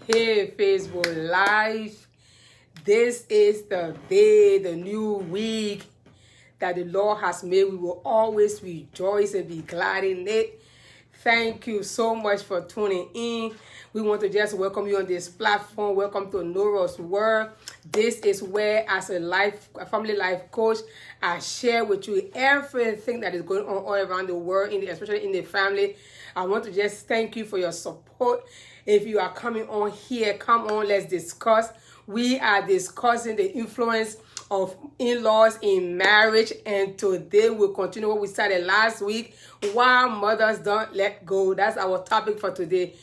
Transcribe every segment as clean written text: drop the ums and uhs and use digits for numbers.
Hey, Facebook Live. This is the day, the new week that the Lord has made. We will always rejoice and be glad in it. Thank you so much for tuning in. We want to just welcome you on this platform. Welcome to Nora's World. This is where, as a family life coach, I share with you everything that is going on all around the world, especially in the family. I want to just thank you for your support. If you are coming on here, come on, let's discuss. We are discussing the influence of in-laws in marriage, and today we'll continue what we started last week, why mothers don't let go. That's our topic for today.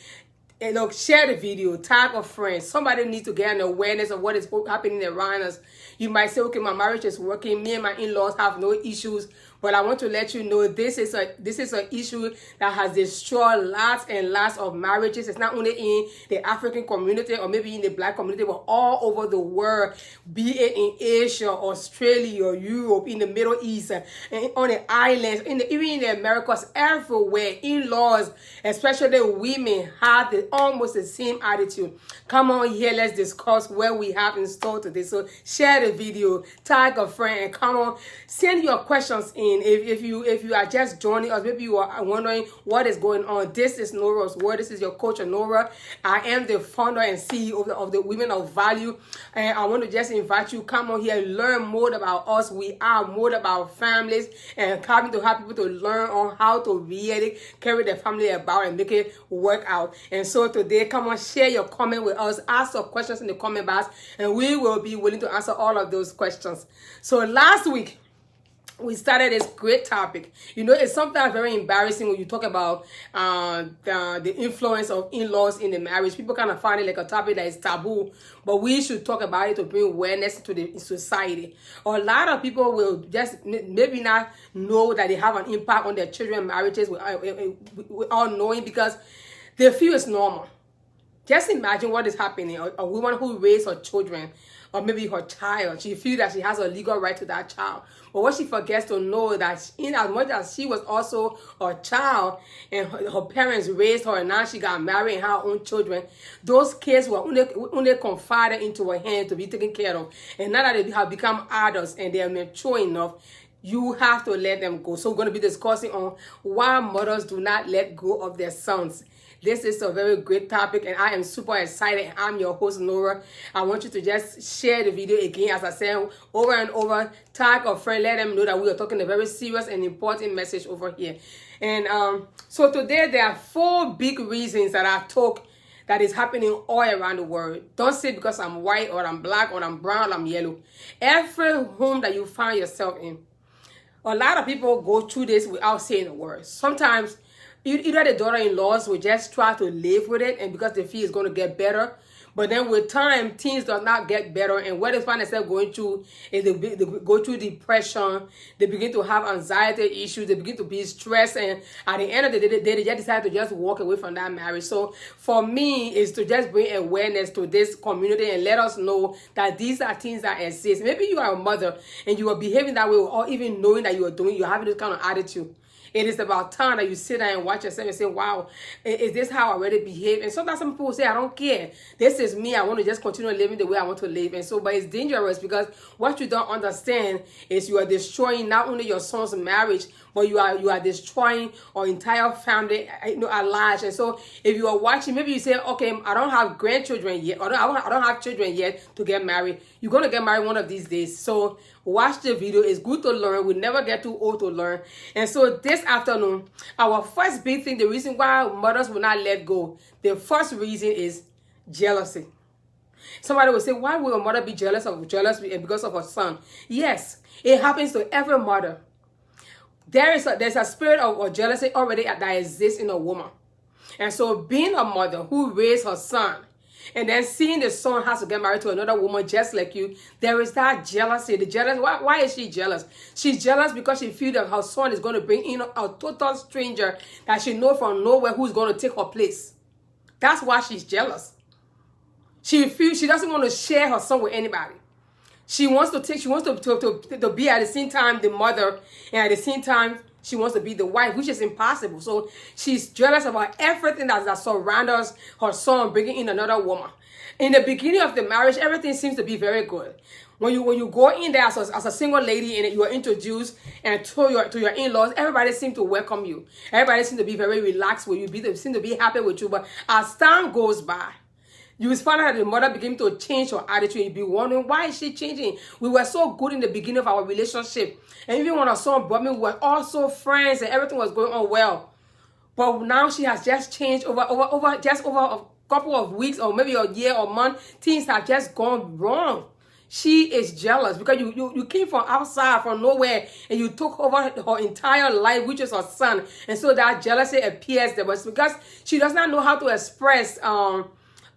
And look, share the video, tag a friend. Somebody needs to get an awareness of what is happening around us. You might say, okay, my marriage is working, me and my in-laws have no issues. But I want to let you know this is an issue that has destroyed lots and lots of marriages. It's not only in the African community or maybe in the Black community, but all over the world, be it in Asia, Australia, Europe, in the Middle East, and on the islands, even in the Americas, everywhere. In-laws, especially women, have almost the same attitude. Come on here, let's discuss what we have in store today. So share the video, tag a friend, and come on, send your questions in. If you are just joining us, maybe you are wondering what is going on. This is Nora's World. This is your coach, Nora. I am the founder and CEO of the Women of Value, and I want to just invite you, come on here, learn more about us. We are more about families, and coming to help people to learn on how to really carry their family about and make it work out. And so today, come on, share your comment with us, ask your questions in the comment box, and we will be willing to answer all of those questions. So last week, we started this great topic. You know, it's sometimes very embarrassing when you talk about the influence of in-laws in the marriage. People kind of find it like a topic that is taboo, but we should talk about it to bring awareness to the society. A lot of people will just maybe not know that they have an impact on their children's marriages without knowing, because they feel it's normal. Just imagine what is happening. A woman who raised her children, or maybe her child, she feels that she has a legal right to that child. But what she forgets to know that in as much as she was also a child and her parents raised her and now she got married and had her own children, those kids were only confided into her hands to be taken care of. And now that they have become adults and they are mature enough, you have to let them go. So we're going to be discussing on why mothers do not let go of their sons. This is a very great topic, and I am super excited. I'm your host, Nora. I want you to just share the video again, as I said, over and over. Tag a friend, let them know that we are talking a very serious and important message over here. And so today, there are 4 big reasons that I talk that is happening all around the world. Don't say because I'm white or I'm black or I'm brown or I'm yellow. Every home that you find yourself in, a lot of people go through this without saying a word. Sometimes either the daughter-in-laws will just try to live with it, and because they feel it's going to get better. But then with time, things do not get better, and what they find themselves going through is they go through depression, they begin to have anxiety issues, they begin to be stressed, and at the end of the day, they just decide to just walk away from that marriage. So for me, is to just bring awareness to this community and let us know that these are things that exist. Maybe you are a mother and you are behaving that way, or even knowing that you're having this kind of attitude. It is about time that you sit down and watch yourself and say, wow, is this how I really behave? And sometimes some people say, I don't care. This is me. I want to just continue living the way I want to live. And so, but it's dangerous, because what you don't understand is you are destroying not only your son's marriage, but you are destroying our entire family, at large. And so if you are watching, maybe you say, okay, I don't have grandchildren yet, or I don't have children yet to get married. You're going to get married one of these days. So watch the video. It's good to learn. We never get too old to learn. And so this afternoon, our first big thing, the reason why mothers will not let go, the first reason is jealousy. Somebody will say, why will a mother be jealous because of her son? Yes, it happens to every mother. There's a spirit of jealousy already that exists in a woman. And so being a mother who raised her son, and then seeing the son has to get married to another woman just like you, there is that jealousy. Why is she jealous? She's jealous because she feels that her son is going to bring in a total stranger that she knows from nowhere who's going to take her place. That's why she's jealous. She feels she doesn't want to share her son with anybody. She wants to be at the same time the mother, and at the same time she wants to be the wife, which is impossible. So she's jealous about everything that surrounds her son bringing in another woman. In the beginning of the marriage, everything seems to be very good. When you go in there as a single lady and you are introduced and to your in-laws, everybody seems to welcome you. Everybody seems to be very relaxed with you. They seem to be happy with you. But as time goes by, you will find out that the mother begins to change her attitude. You'll be wondering, why is she changing? We were so good in the beginning of our relationship. And even when our son brought me, we were also friends and everything was going on well. But now she has just changed over a couple of weeks or maybe a year or month. Things have just gone wrong. She is jealous because you came from outside, from nowhere, and you took over her entire life, which is her son. And so that jealousy appears there. But it's because she does not know how to express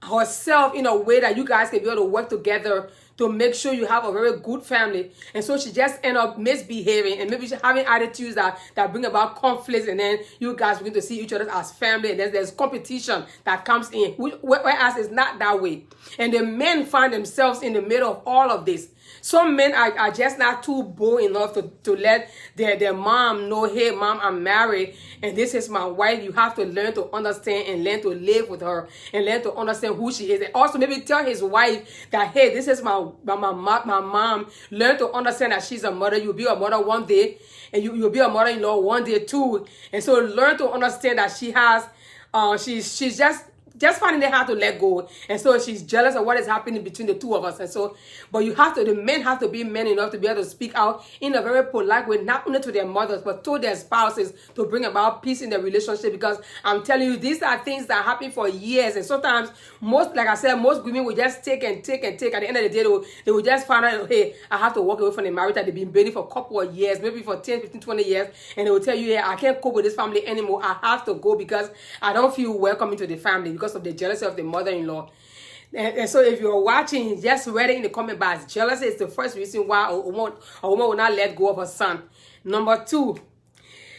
herself in a way that you guys can be able to work together to make sure you have a very good family. And so she just end up misbehaving and maybe having attitudes that bring about conflicts, and then you guys begin to see each other as family, and then there's competition that comes in, whereas it's not that way. And the men find themselves in the middle of all of this. Some men are just not too bold enough to let their mom know, hey, mom, I'm married, and this is my wife. You have to learn to understand and learn to live with her and learn to understand who she is. And also maybe tell his wife that, hey, this is my mom. Learn to understand that she's a mother. You'll be a mother one day, and you'll be a mother-in-law one day too. And so learn to understand that she has, she's just finding it hard to let go. And so she's jealous of what is happening between the two of us. And so, but the men have to be men enough to be able to speak out in a very polite way, not only to their mothers, but to their spouses, to bring about peace in their relationship. Because I'm telling you, these are things that happen for years. And sometimes most women will just take and take and take. At the end of the day, they will just find out, hey, I have to walk away from the marriage that they've been dating for a couple of years, maybe for 10, 15, 20 years. And they will tell you, yeah, I can't cope with this family anymore. I have to go because I don't feel welcome into the family because of the jealousy of the mother-in-law. And so if you're watching, just read it in the comment box. Jealousy is the first reason why a woman will not let go of her son. Number two,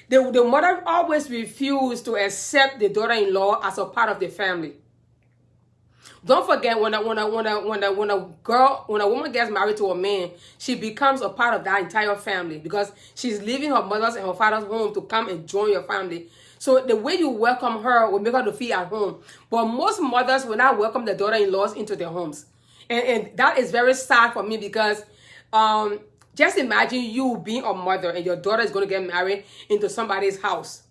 the mother always refused to accept the daughter-in-law as a part of the family. Don't forget, when a woman gets married to a man, she becomes a part of that entire family because she's leaving her mother's and her father's home to come and join your family. So the way you welcome her will make her to feel at home. But most mothers will not welcome their daughter-in-laws into their homes. And that is very sad for me because just imagine you being a mother and your daughter is going to get married into somebody's house.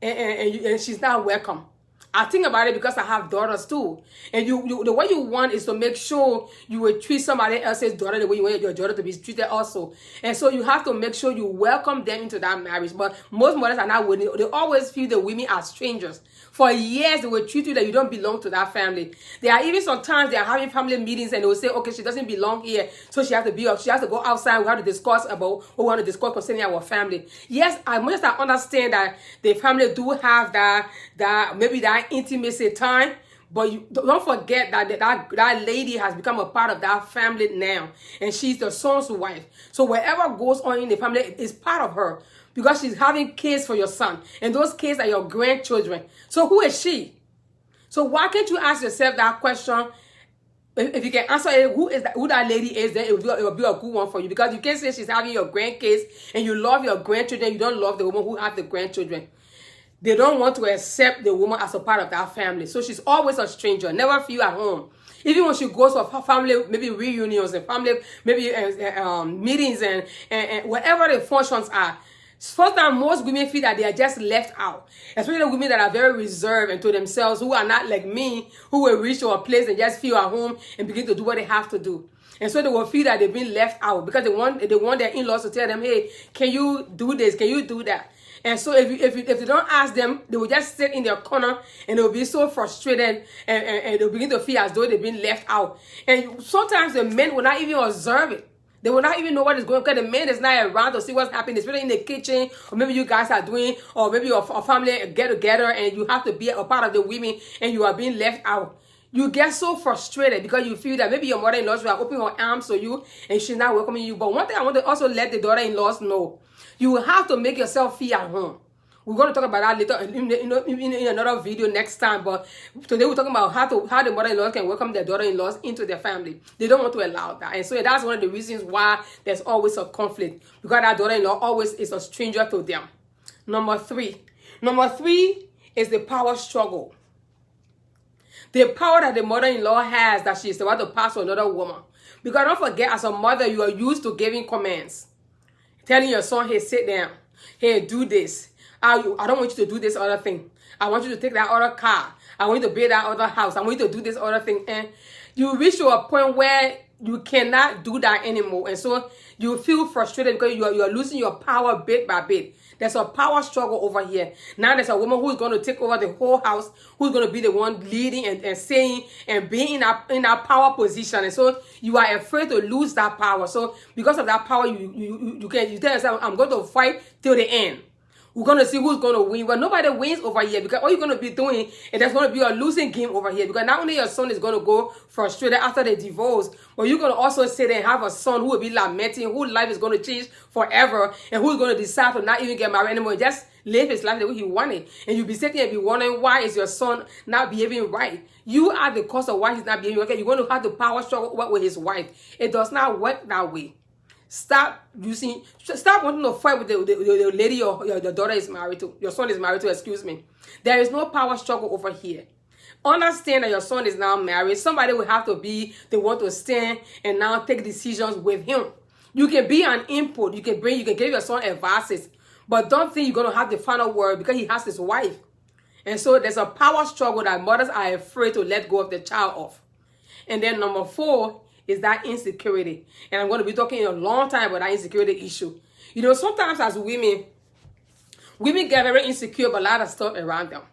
And she's not welcome. I think about it because I have daughters too. And the way you want is to make sure you will treat somebody else's daughter the way you want your daughter to be treated also. And so you have to make sure you welcome them into that marriage. But most mothers are not willing. They always feel the women as strangers. For years, they will treat you that you don't belong to that family. There are even sometimes they are having family meetings and they will say, okay, she doesn't belong here, so she has to go outside. We have to discuss about what we want to discuss concerning our family. Yes, I must understand that the family do have that maybe that intimacy time, but don't forget that lady has become a part of that family now, and she's the son's wife. So whatever goes on in the family is part of her. Because she's having kids for your son. And those kids are your grandchildren. So who is she? So why can't you ask yourself that question? If you can answer it, who that lady is, then it will be a good one for you. Because you can't say she's having your grandkids and you love your grandchildren. You don't love the woman who has the grandchildren. They don't want to accept the woman as a part of that family. So she's always a stranger. Never feel at home. Even when she goes for family, maybe reunions and family, maybe meetings and whatever the functions are. First time, most women feel that they are just left out. Especially the women that are very reserved and to themselves, who are not like me, who will reach to a place and just feel at home and begin to do what they have to do. And so they will feel that they've been left out because they want their in-laws to tell them, hey, can you do this? Can you do that? And so if they don't ask them, they will just sit in their corner and they'll be so frustrated and they'll begin to feel as though they've been left out. And sometimes the men will not even observe it. They will not even know what is going on because the man is not around to see what's happening, especially in the kitchen, or maybe you guys are doing, or maybe a family get together and you have to be a part of the women and you are being left out. You get so frustrated because you feel that maybe your mother-in-law will open her arms to you and she's not welcoming you. But one thing I want to also let the daughter-in-laws know, you will have to make yourself feel at home. We're going to talk about that later in another video next time. But today we're talking about how the mother-in-laws can welcome their daughter-in-laws into their family. They don't want to allow that. And so that's one of the reasons why there's always a conflict. Because that daughter-in-law always is a stranger to them. Number three. Number three is the power struggle. The power that the mother-in-law has that she's about to pass to another woman. Because don't forget, as a mother, you are used to giving commands. Telling your son, hey, sit down. Hey, do this. I don't want you to do this other thing. I want you to take that other car. I want you to build that other house. I want you to do this other thing. And you reach to a point where you cannot do that anymore. And so you feel frustrated because you are losing your power bit by bit. There's a power struggle over here. Now there's a woman who's going to take over the whole house, who's going to be the one leading and saying and being in that power position. And so you are afraid to lose that power. So because of that power, you tell yourself, I'm going to fight till the end. We're going to see who's going to win. But nobody wins over here because all you're going to be doing is there's going to be a losing game over here. Because not only your son is going to go frustrated after the divorce, but you're going to also sit there and have a son who will be lamenting, whose life is going to change forever, and who's going to decide to not even get married anymore. Just live his life the way he wanted. And you'll be sitting and be wondering, why is your son not behaving right? You are the cause of why he's not behaving right. You're going to have the power struggle with his wife. It does not work that way. Stop wanting to fight with the lady your daughter is married to, your son is married to, excuse me. There is no power struggle over here. Understand that your son is now married. Somebody will have to be the one to stand and now take decisions with him. You can be an input. You can give your son advices, but don't think you're going to have the final word because he has his wife. And so there's a power struggle that mothers are afraid to let go of the child of. And then number 4 is that insecurity. And I'm going to be talking a long time about that insecurity issue. You know, sometimes as women get very insecure about a lot of stuff around them.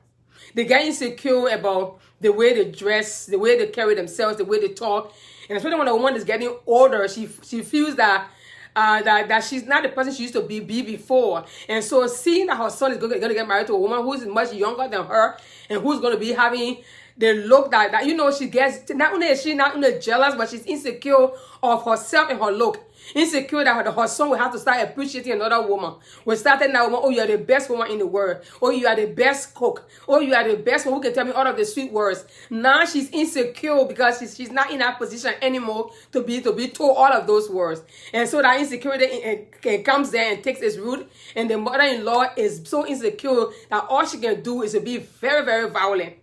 They get insecure about the way they dress, the way they carry themselves, the way they talk. And especially when a woman is getting older, she feels that that she's not the person she used to be before. And so seeing that her son is going to get married to a woman who is much younger than her and who's going to be having the look that you know, she gets, not only is she not only jealous, but she's insecure of herself and her look. Insecure that her son will have to start appreciating another woman. We're starting that woman, oh, you are the best woman in the world. Oh, you are the best cook. Oh, you are the best one who can tell me all of the sweet words. Now she's insecure because she's not in that position anymore to be told all of those words. And so that insecurity comes there and takes its root. And the mother-in-law is so insecure that all she can do is to be very, very violent.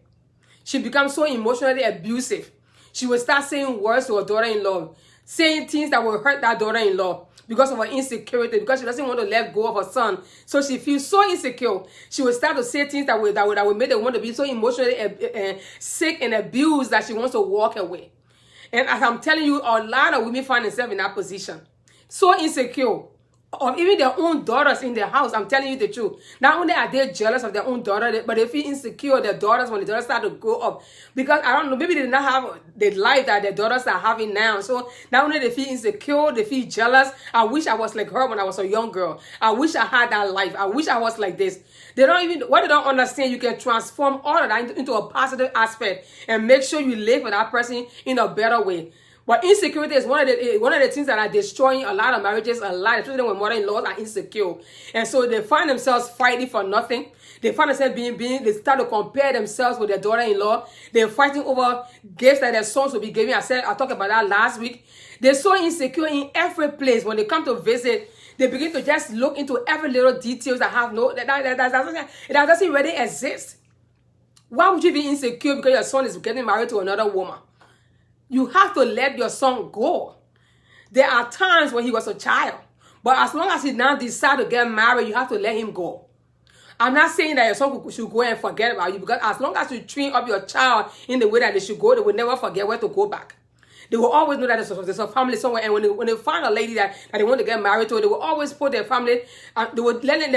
She becomes so emotionally abusive. She will start saying words to her daughter-in-law, saying things that will hurt that daughter-in-law because of her insecurity, because she doesn't want to let go of her son. So she feels so insecure. She will start to say things that will make the woman to be so emotionally sick and abused that she wants to walk away. And as I'm telling you, a lot of women find themselves in that position. So insecure. Or even their own daughters in their house. I'm telling you the truth. Not only are they jealous of their own daughter, but they feel insecure their daughters when the daughters start to grow up. Because, I don't know, maybe they did not have the life that their daughters are having now. So not only they feel insecure, they feel jealous. I wish I was like her when I was a young girl. I wish I had that life. I wish I was like this. What they don't understand, you can transform all of that into a positive aspect and make sure you live with that person in a better way. But insecurity is one of the things that are destroying a lot of marriages, especially when mother-in-laws are insecure. And so they find themselves fighting for nothing. They find themselves they start to compare themselves with their daughter-in-law. They're fighting over gifts that their sons will be giving. I talked about that last week. They're so insecure in every place. When they come to visit, they begin to just look into every little details that doesn't really exist. Why would you be insecure because your son is getting married to another woman? You have to let your son go. There are times when he was a child. But as long as he now decides to get married, you have to let him go. I'm not saying that your son should go and forget about you. Because as long as you train up your child in the way that they should go, they will never forget where to go back. They will always know that there's a family somewhere. And when they find a lady that they want to get married to, they will always put their family, they will let them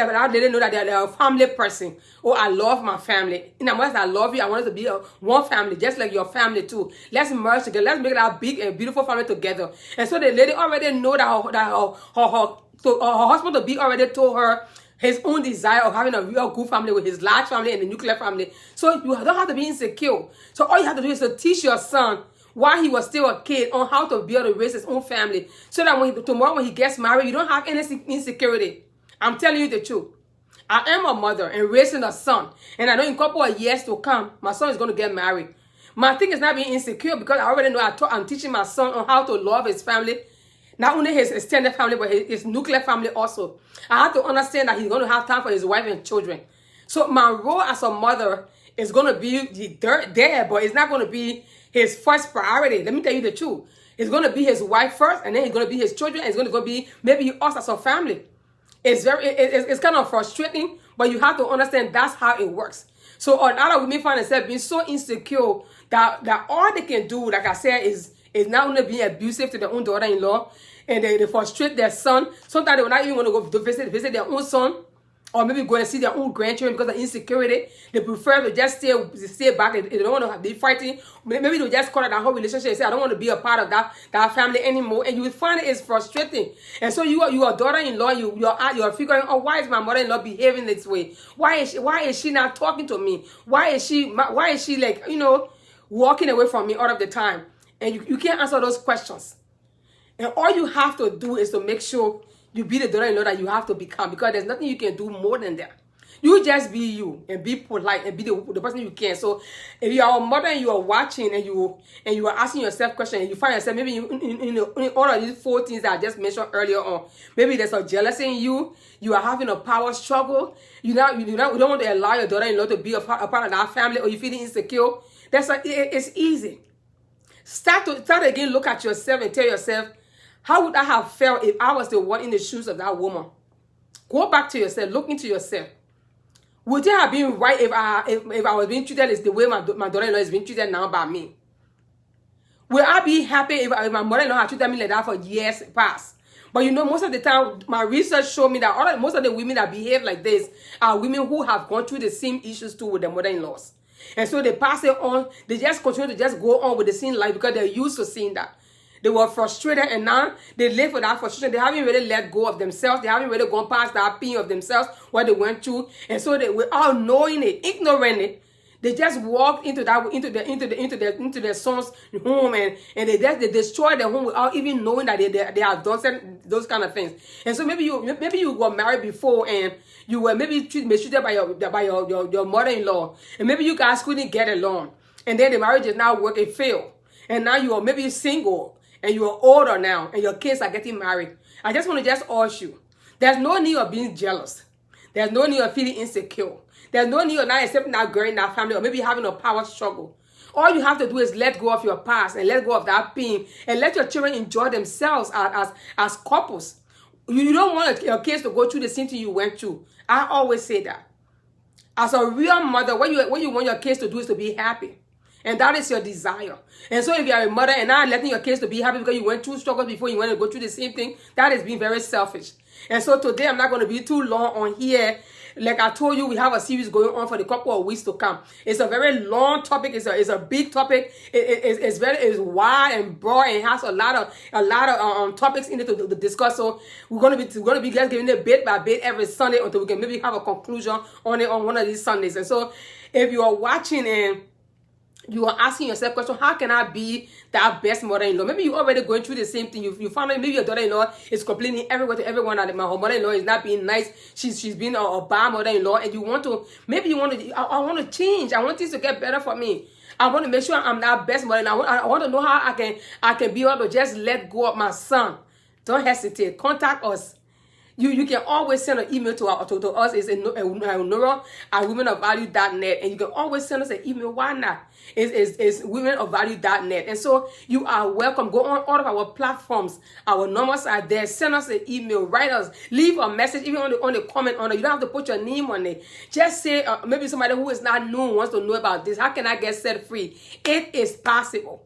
know that they're a family person. Oh, I love my family. In as much as I love you, I want us to be one family, just like your family too. Let's merge together. Let's make that big and beautiful family together. And so the lady already know that her husband to be already told her his own desire of having a real good family with his large family and the nuclear family. So you don't have to be insecure. So all you have to do is to teach your son while he was still a kid on how to build and raise his own family. So that tomorrow when he gets married, you don't have any insecurity. I'm telling you the truth. I am a mother and raising a son. And I know in a couple of years to come, my son is going to get married. My thing is not being insecure because I already know I'm teaching my son on how to love his family. Not only his extended family, but his nuclear family also. I have to understand that he's going to have time for his wife and children. So my role as a mother is going to be there, but it's not going to be his first priority. Let me tell you the truth. It's going to be his wife first, and then it's going to be his children, and it's going to be maybe us as a family. It's kind of frustrating, but you have to understand that's how it works. So a lot of women find themselves being so insecure that all they can do, like I said, is not only being abusive to their own daughter-in-law, and they frustrate their son. Sometimes they're not even going to go to visit their own son, or maybe go and see their own grandchildren because of insecurity. They prefer to just stay back. They don't want to be fighting. Maybe they'll just cut out that whole relationship and say, I don't want to be a part of that family anymore. And you will find it's frustrating. And so you are daughter-in-law, you're figuring out, why is my mother-in-law behaving this way? Why is she not talking to me? Why is she like, walking away from me all of the time? And you can't answer those questions. And all you have to do is to make sure you be the daughter-in-law that you have to become, because there's nothing you can do more than that. You just be you and be polite and be the person you can. So if you are a mother and you are watching and you are asking yourself questions and you find yourself maybe in all of these 4 things that I just mentioned earlier on, maybe there's a jealousy in you. You are having a power struggle. You don't want to allow your daughter-in-law to be a part of that family, or you're feeling insecure. It's easy. Start again. Look at yourself and tell yourself, how would I have felt if I was the one in the shoes of that woman? Go back to yourself. Look into yourself. Would it have been right if I was being treated as the way my daughter-in-law is being treated now by me? Will I be happy if my mother-in-law had treated me like that for years past? But most of the time, my research showed me that most of the women that behave like this are women who have gone through the same issues too with their mother-in-laws. And so they pass it on. They just continue to just go on with the same life because they're used to seeing that. They were frustrated, and now they live with that frustration. They haven't really let go of themselves. They haven't really gone past that pain of themselves, what they went through. And so they, without knowing it, ignoring it, they just walk into their son's home, and they destroy their home without even knowing that they have done those kind of things. And so maybe you were married before, and you were maybe mistreated by your mother-in-law, and maybe you guys couldn't get along, and then the marriage is now working, failed, and now you are maybe single. And you are older now, and your kids are getting married. I just want to ask you, there's no need of being jealous. There's no need of feeling insecure. There's no need of not accepting that girl in that family, or maybe having a power struggle. All you have to do is let go of your past and let go of that pain, and let your children enjoy themselves as couples. You don't want your kids to go through the same thing you went through. I always say that. As a real mother, what you want your kids to do is to be happy. And that is your desire. And so if you are a mother and not letting your kids to be happy because you went through struggles before, you want to go through the same thing, that is being very selfish. And so today I'm not going to be too long on here. Like I told you, we have a series going on for the couple of weeks to come. It's a very long topic. It's a big topic. It's wide and broad, and has a lot of topics in it to discuss. So we're going to be just giving it bit by bit every Sunday until we can maybe have a conclusion on it on one of these Sundays. And so if you are watching and you are asking yourself question, how can I be that best mother-in-law? Maybe you're already going through the same thing. You found out maybe your daughter-in-law is complaining everywhere to everyone that her mother-in-law is not being nice. She's being a bad mother-in-law, and I want to change. I want things to get better for me. I want to make sure I'm that best mother-in-law. I want to know how I can be able to just let go of my son. Don't hesitate. Contact us. You can always send an email to us. It's Nora at womenofvalue.net, and you can always send us an email. Why not? It's womenofvalue.net. And so you are welcome. Go on all of our platforms. Our numbers are there. Send us an email. Write us. Leave a message, even on the comment on it. You don't have to put your name on it. Just say, maybe somebody who is not known wants to know about this. How can I get set free? It is possible.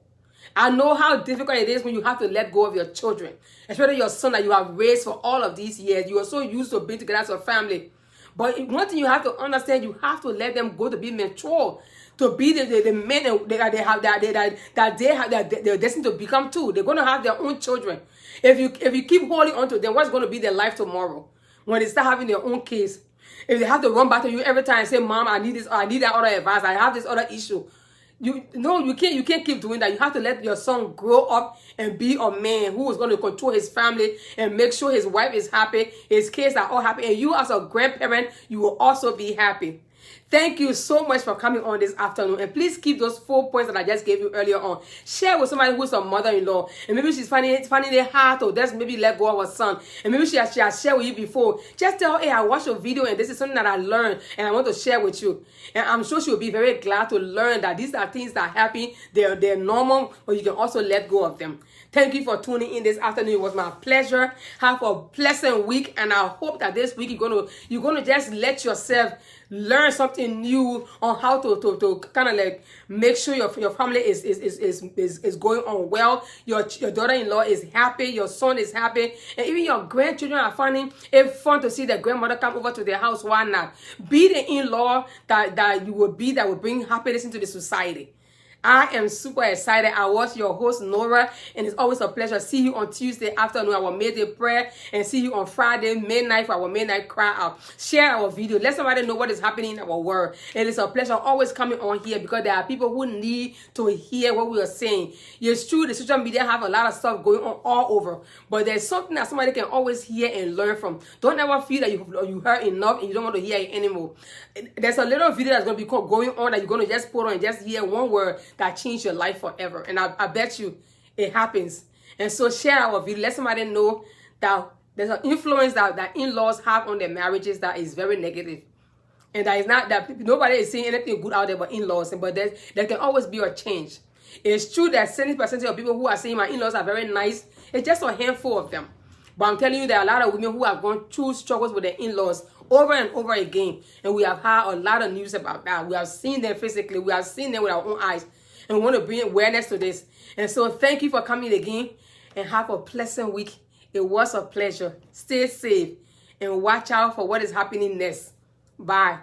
I know how difficult it is when you have to let go of your children, especially your son that you have raised for all of these years. You are so used to being together as a family. But one thing you have to understand, you have to let them go to be mature, to be the men that they're destined to become too. They're going to have their own children. If you keep holding on to them, what's going to be their life tomorrow when they start having their own kids? If they have to run back to you every time and say, Mom, I need this, I need that other advice, I have this other issue. You can't keep doing that. You have to let your son grow up and be a man who is going to control his family and make sure his wife is happy, his kids are all happy, and you as a grandparent, you will also be happy. Thank you so much for coming on this afternoon. And please keep those 4 points that I just gave you earlier on. Share with somebody who's a mother-in-law. And maybe she's finding it hard to just maybe let go of her son. And maybe she has shared with you before. Just tell her, hey, I watched your video and this is something that I learned and I want to share with you. And I'm sure she'll be very glad to learn that these are things that happen. They're normal, but you can also let go of them. Thank you for tuning in this afternoon. It was my pleasure. Have a pleasant week. And I hope that this week you're gonna just let yourself learn something new on how to kind of like make sure your family is going on well. Your daughter-in-law is happy, your son is happy, and even your grandchildren are finding it fun to see their grandmother come over to their house. Why not? Be the in-law that you will be, that will bring happiness into the society. I am super excited. I was your host, Nora, and it's always a pleasure. See you on Tuesday afternoon, our midday prayer, and see you on Friday midnight for our midnight cry out. Share our video. Let somebody know what is happening in our world. And it's a pleasure always coming on here because there are people who need to hear what we are saying. It's true, the social media have a lot of stuff going on all over, but there's something that somebody can always hear and learn from. Don't ever feel that you heard enough and you don't want to hear it anymore. There's a little video that's going to be going on that you're going to just put on and just hear one word that changed your life forever. And I bet you it happens. And so share our video. Let somebody know that there's an influence that in-laws have on their marriages that is very negative. And that is not that nobody is saying anything good out there but in-laws. But there can always be a change. It's true that 70% of people who are saying my in-laws are very nice, it's just a handful of them. But I'm telling you, there are a lot of women who have gone through struggles with their in-laws over and over again. And we have had a lot of news about that. We have seen them physically. We have seen them with our own eyes. And we want to bring awareness to this. And so thank you for coming again. And have a pleasant week. It was a pleasure. Stay safe. And watch out for what is happening next. Bye.